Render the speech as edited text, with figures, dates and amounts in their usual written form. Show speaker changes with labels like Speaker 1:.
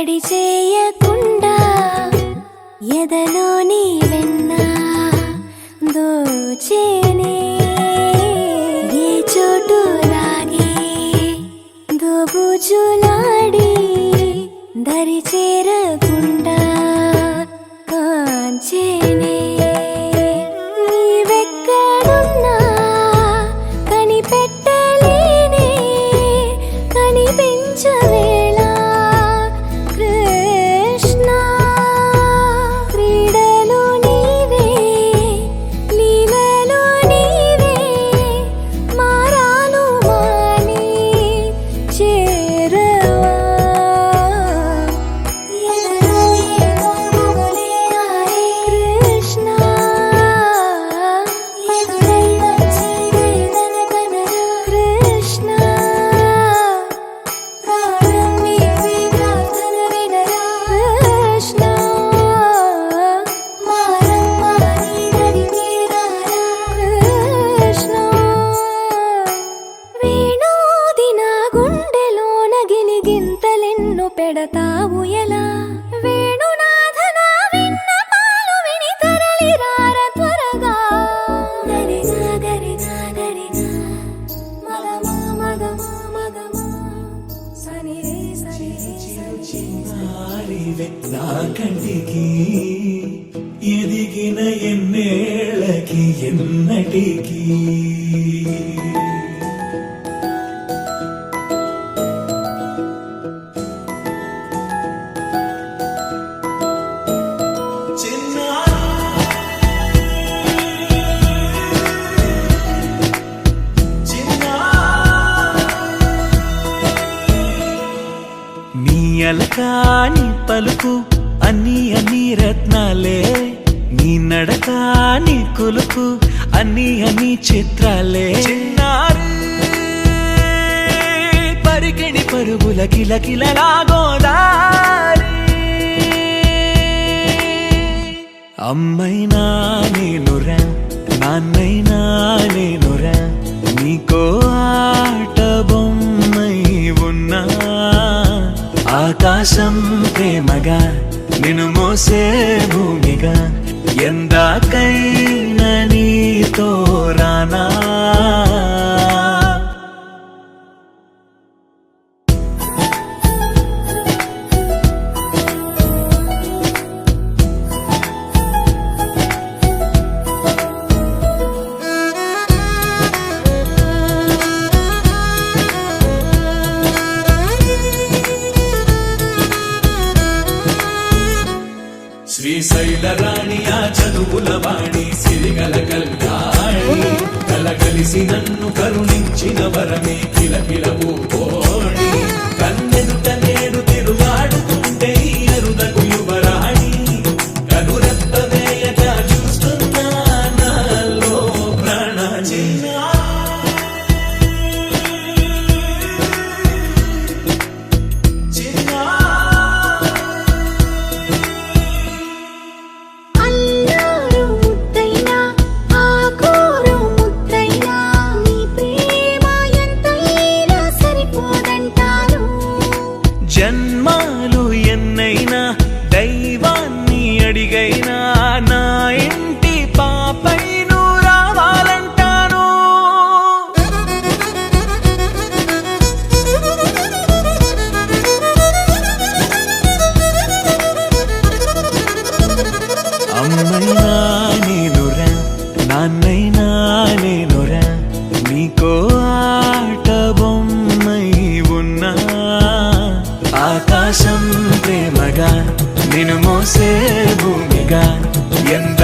Speaker 1: తడి చేయకుండా ఎదలోని వెన్న దోచేనే ఏ చోటు లాగే దోబుచులాడి దరి చేరకుండా కాంచేనే నీవెక్కడున్నా కనిపెట్టలేనే కనిపించవేళ కృష్ణ క్రీడలు నీవే లీలలు నీవే మారాలు మాని చేరవా కృష్ణ కృష్ణ ప్రాణం నీవే ప్రార్థన వినరా కృష్ణ మారమ్మ నీ దరి చేరారా కృష్ణ వేణోది నా గుండెలోన గిలిగింతలెన్ను పెడతావు ఎలా వేణునాథ నా విన్నపాలు విని తరలి రార త్వరగా దరిగా దరిగా దరిగా మగమా మగమా మగమా సని రే సని రే
Speaker 2: ఆరివే నా కంటికి ఎదిగిన ఎన్నేళ్ళకి ఎన్నటికి నీ అలకాని పలుకు అన్ని అన్ని రత్నాలే నీ నడక నీ కులుకు అన్ని అన్ని చిత్రాలే చిన్నారు పరికిణి పరుగుల కిలకిలలాగోదారి అమ్మైనా నేనురా నాన్నైనా నేనురా నీకో ఆట బొమ్మై ఉన్నా ఆకాశం ప్రేమగా నిన్ను మోసే భూమిగా ఎందాకైనా నీతో రానా శ్రీశైల రాణి ఆ చదువుల వాణి సిరిగల కళ్యాణి కలగలిసి నన్ను కరుణించిన వరమే కిలకిల పూకోణి కన్నెదుట నేడు తిరుగాడుతుంటే ఈ అరుదకు యువరాణి కనురెప్ప వేయక చూస్తున్నా నాలో ప్రాణ
Speaker 1: అల్లారు ముద్దైనా ఆకోరు ముద్దైనా నీ ప్రేమ ఎంతైనా సరిపోదంటారు
Speaker 2: జన్మాలు ఎన్నైనా దైవాన్ని అడిగైనా నా ఇంటి పాపై నువ్వు రావాలంటాను అమ్మైనా నేనురా నాన్నైనా నేనురా నీకో ఆట బొమ్మై ఉన్నా ఆకాశం ప్రేమగా నిన్ను మోసే భూమిగా ఎంత